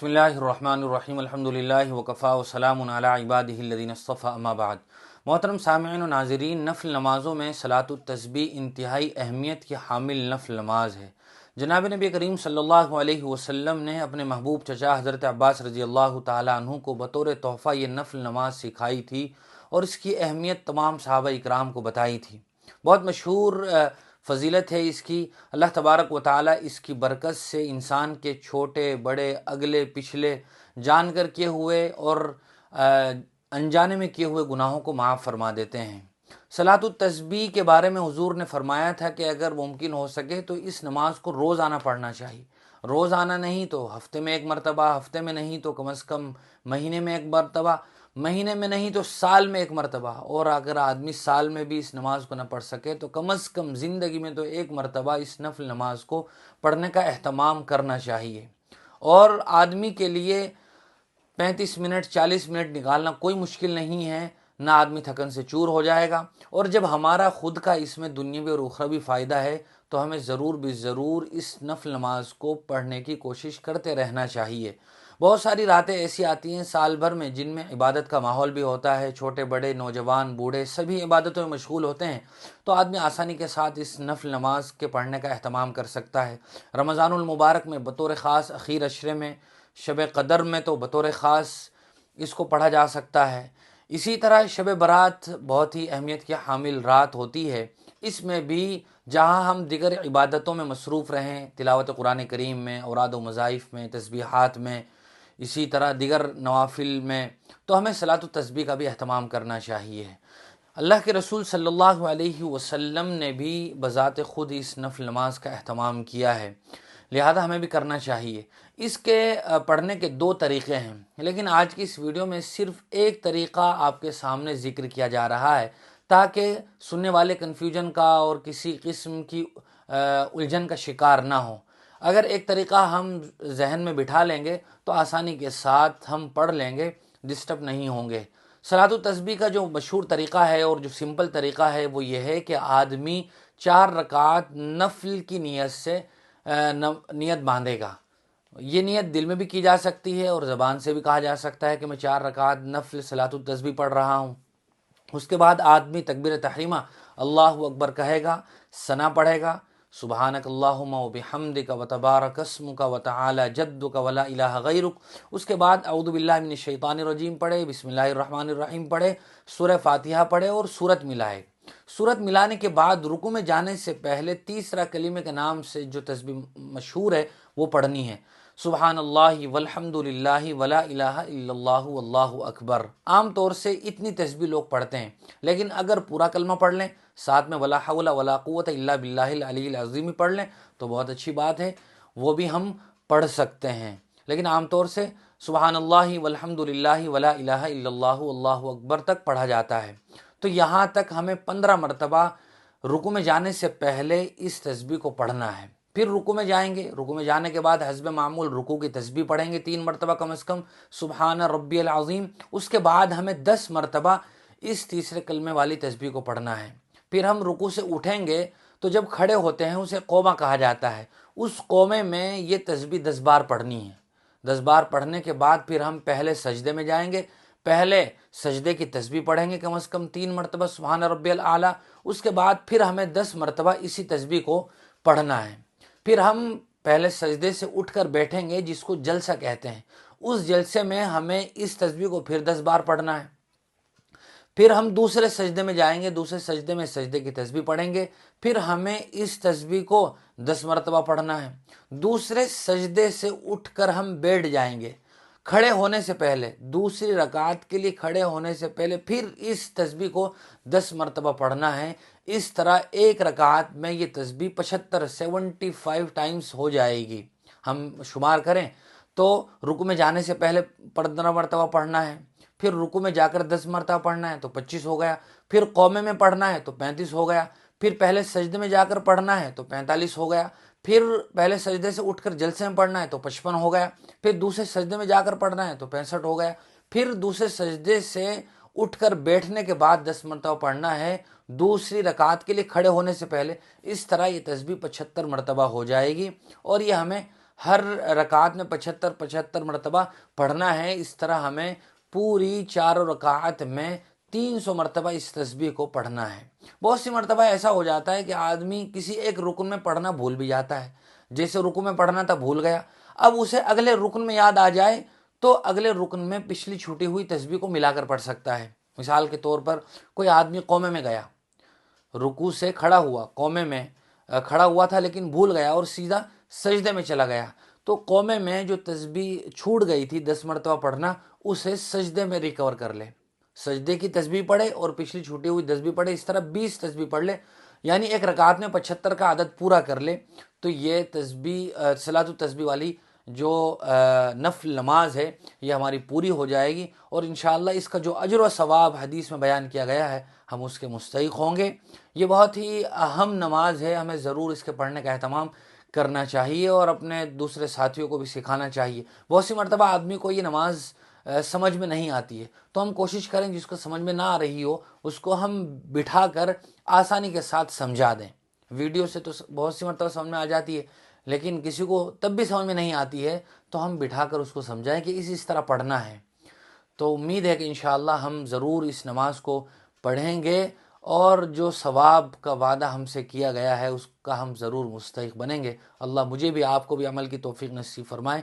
بسم اللہ الرحمن الرحیم الحمدللہ وکفا وسلام علی عبادہ الذین اصطفیٰ اما بعد۔ محترم سامعین و ناظرین، نفل نمازوں میں صلاۃ التسبیح انتہائی اہمیت کی حامل نفل نماز ہے۔ جناب نبی کریم صلی اللہ علیہ وسلم نے اپنے محبوب چچا حضرت عباس رضی اللہ تعالیٰ عنہ کو بطور تحفہ یہ نفل نماز سکھائی تھی اور اس کی اہمیت تمام صحابہ اکرام کو بتائی تھی۔ بہت مشہور فضیلت ہے اس کی۔ اللہ تبارک و تعالیٰ اس کی برکت سے انسان کے چھوٹے بڑے اگلے پچھلے جان کر کیے ہوئے اور انجانے میں کیے ہوئے گناہوں کو معاف فرما دیتے ہیں۔ صلاۃ التسبیح کے بارے میں حضور نے فرمایا تھا کہ اگر ممکن ہو سکے تو اس نماز کو روزانہ پڑھنا چاہیے۔ روزانہ نہیں تو ہفتے میں ایک مرتبہ، ہفتے میں نہیں تو کم از کم مہینے میں ایک مرتبہ، مہینے میں نہیں تو سال میں ایک مرتبہ، اور اگر آدمی سال میں بھی اس نماز کو نہ پڑھ سکے تو کم از کم زندگی میں تو ایک مرتبہ اس نفل نماز کو پڑھنے کا اہتمام کرنا چاہیے۔ اور آدمی کے لیے 35 منٹ 40 منٹ نکالنا کوئی مشکل نہیں ہے، نہ آدمی تھکن سے چور ہو جائے گا۔ اور جب ہمارا خود کا اس میں دنیاوی اور اخروی فائدہ ہے تو ہمیں ضرور اس نفل نماز کو پڑھنے کی کوشش کرتے رہنا چاہیے۔ بہت ساری راتیں ایسی آتی ہیں سال بھر میں جن میں عبادت کا ماحول بھی ہوتا ہے، چھوٹے بڑے نوجوان بوڑھے سبھی عبادتوں میں مشغول ہوتے ہیں، تو آدمی آسانی کے ساتھ اس نفل نماز کے پڑھنے کا اہتمام کر سکتا ہے۔ رمضان المبارک میں بطور خاص اخیر عشرے میں، شب قدر میں تو بطور خاص اس کو پڑھا جا سکتا ہے۔ اسی طرح شب برات بہت ہی اہمیت کی حامل رات ہوتی ہے، اس میں بھی جہاں ہم دیگر عبادتوں میں مصروف رہیں، تلاوت قرآن کریم میں، اوراد و مضائف میں، تسبیحات میں، اسی طرح دیگر نوافل میں، تو ہمیں صلاۃ التسبیح کا بھی اہتمام کرنا چاہیے۔ اللہ کے رسول صلی اللہ علیہ وسلم نے بھی بذات خود اس نفل نماز کا اہتمام کیا ہے، لہذا ہمیں بھی کرنا چاہیے۔ اس کے پڑھنے کے دو طریقے ہیں، لیکن آج کی اس ویڈیو میں صرف ایک طریقہ آپ کے سامنے ذکر کیا جا رہا ہے تاکہ سننے والے کنفیوژن کا اور کسی قسم کی الجھن کا شکار نہ ہوں۔ اگر ایک طریقہ ہم ذہن میں بٹھا لیں گے تو آسانی کے ساتھ ہم پڑھ لیں گے، ڈسٹرب نہیں ہوں گے۔ صلاۃ التسبیح کا جو مشہور طریقہ ہے اور جو سمپل طریقہ ہے وہ یہ ہے کہ آدمی 4 رکعت نفل کی نیت سے نیت باندھے گا۔ یہ نیت دل میں بھی کی جا سکتی ہے اور زبان سے بھی کہا جا سکتا ہے کہ میں 4 رکعت نفل صلاۃ التسبیح پڑھ رہا ہوں۔ اس کے بعد آدمی تکبیر تحریمہ اللہ اکبر کہے گا، ثنا پڑھے گا، سبحانک اللہم و بحمدک و تبارک اسمک و تعالی جدک و لا الہ غیرک۔ اس کے بعد اعوذ باللہ من الشیطان الرجیم پڑھے، بسم اللہ الرحمن الرحیم پڑھے، سورہ فاتحہ پڑھے اور سورت ملائے۔ سورت ملانے کے بعد رکوع میں جانے سے پہلے تیسرا کلمے کے نام سے جو تسبیح مشہور ہے وہ پڑھنی ہے، سبحان اللہ والحمد للہ ولا الہ الا اللہ واللہ اکبر۔ عام طور سے اتنی تسبیح لوگ پڑھتے ہیں، لیکن اگر پورا کلمہ پڑھ لیں ساتھ میں ولا حول ولا قوت الا باللہ العلی العظیم پڑھ لیں تو بہت اچھی بات ہے، وہ بھی ہم پڑھ سکتے ہیں۔ لیکن عام طور سے سبحان اللہ والحمد للہ ولا الہ الا اللہ واللہ اکبر تک پڑھا جاتا ہے۔ تو یہاں تک ہمیں 15 مرتبہ رکوع میں جانے سے پہلے اس تسبیح کو پڑھنا ہے۔ پھر رکوع میں جائیں گے، رکوع میں جانے کے بعد حسب معمول رکوع کی تسبیح پڑھیں گے 3 مرتبہ کم از کم، سبحان ربی العظیم۔ اس کے بعد ہمیں 10 مرتبہ اس تیسرے کلمے والی تسبیح کو پڑھنا ہے۔ پھر ہم رکوع سے اٹھیں گے تو جب کھڑے ہوتے ہیں اسے قومہ کہا جاتا ہے، اس قومے میں یہ تسبیح 10 بار پڑھنی ہے۔ 10 بار پڑھنے کے بعد پھر ہم پہلے سجدے میں جائیں گے، پہلے سجدے کی تسبیح پڑھیں گے کم از کم 3 مرتبہ سبحان ربی الاعلیٰ۔ اس کے بعد پھر ہمیں 10 مرتبہ اسی تسبیح کو پڑھنا ہے۔ پھر ہم پہلے سجدے سے اٹھ کر بیٹھیں گے جس کو جلسہ کہتے ہیں، اس جلسے میں ہمیں اس تسبیح کو پھر 10 بار پڑھنا ہے۔ پھر ہم دوسرے سجدے میں جائیں گے، دوسرے سجدے میں سجدے کی تسبیح پڑھیں گے، پھر ہمیں اس تسبیح کو 10 مرتبہ پڑھنا ہے۔ دوسرے سجدے سے اٹھ کر ہم بیٹھ جائیں گے، کھڑے ہونے سے پہلے دوسری رکعت کے لیے کھڑے ہونے سے پہلے پھر اس تسبیح کو 10 مرتبہ پڑھنا ہے۔ اس طرح ایک رکعت میں یہ تسبیح 75 ٹائمز ہو جائے گی۔ ہم شمار کریں تو رکوع میں جانے سے پہلے 15 مرتبہ پڑھنا ہے، پھر رکوع میں جا کر 10 مرتبہ پڑھنا ہے تو 25 ہو گیا، پھر قومے میں پڑھنا ہے تو 35 ہو گیا، پھر پہلے سجدے میں جا کر پڑھنا ہے تو 45 ہو گیا، پھر پہلے سجدے سے اٹھ کر جلسے میں پڑھنا ہے تو 55 ہو گیا، پھر دوسرے سجدے میں جا کر پڑھنا ہے تو 65 ہو گیا، پھر دوسرے سجدے سے اٹھ کر بیٹھنے کے بعد 10 مرتبہ پڑھنا ہے دوسری رکعت کے لیے کھڑے ہونے سے پہلے۔ اس طرح یہ تسبیح 75 مرتبہ ہو جائے گی اور یہ ہمیں ہر رکعت میں 75 مرتبہ پڑھنا ہے۔ اس طرح ہمیں پوری چاروں رکعت میں 300 مرتبہ اس تسبیح کو پڑھنا ہے۔ بہت سی مرتبہ ایسا ہو جاتا ہے کہ آدمی کسی ایک رکن میں پڑھنا بھول بھی جاتا ہے، جیسے رکن میں پڑھنا تھا بھول گیا، اب اسے اگلے رکن میں یاد آ جائے تو اگلے رکن میں پچھلی چھوٹی ہوئی تسبیح کو ملا کر پڑھ سکتا ہے۔ مثال کے طور پر کوئی آدمی قومے میں گیا، رکوع سے کھڑا ہوا، قومے میں کھڑا ہوا تھا لیکن بھول گیا اور سیدھا سجدے میں چلا گیا، تو قومے میں جو تسبیح چھوٹ گئی تھی 10 مرتبہ پڑھنا، اسے سجدے میں ریکور کر لے، سجدے کی تسبیح پڑھے اور پچھلی چھوٹی ہوئی تسبیح پڑھے، اس طرح 20 تسبیح پڑھ لے، یعنی ایک رکعت میں 75 کا عدد پورا کر لے، تو یہ تسبیح صلاۃ التسبیح والی جو نفل نماز ہے یہ ہماری پوری ہو جائے گی، اور انشاءاللہ اس کا جو اجر و ثواب حدیث میں بیان کیا گیا ہے ہم اس کے مستحق ہوں گے۔ یہ بہت ہی اہم نماز ہے، ہمیں ضرور اس کے پڑھنے کا اہتمام کرنا چاہیے اور اپنے دوسرے ساتھیوں کو بھی سکھانا چاہیے۔ بہت سی مرتبہ آدمی کو یہ نماز سمجھ میں نہیں آتی ہے، تو ہم کوشش کریں جس کو سمجھ میں نہ آ رہی ہو اس کو ہم بٹھا کر آسانی کے ساتھ سمجھا دیں۔ ویڈیو سے تو بہت سی مرتبہ سمجھ میں آ جاتی ہے، لیکن کسی کو تب بھی سمجھ میں نہیں آتی ہے تو ہم بٹھا کر اس کو سمجھائیں کہ اس طرح پڑھنا ہے۔ تو امید ہے کہ انشاءاللہ ہم ضرور اس نماز کو پڑھیں گے اور جو ثواب کا وعدہ ہم سے کیا گیا ہے اس کا ہم ضرور مستحق بنیں گے۔ اللہ مجھے بھی آپ کو بھی عمل کی توفیق نصیب فرمائے۔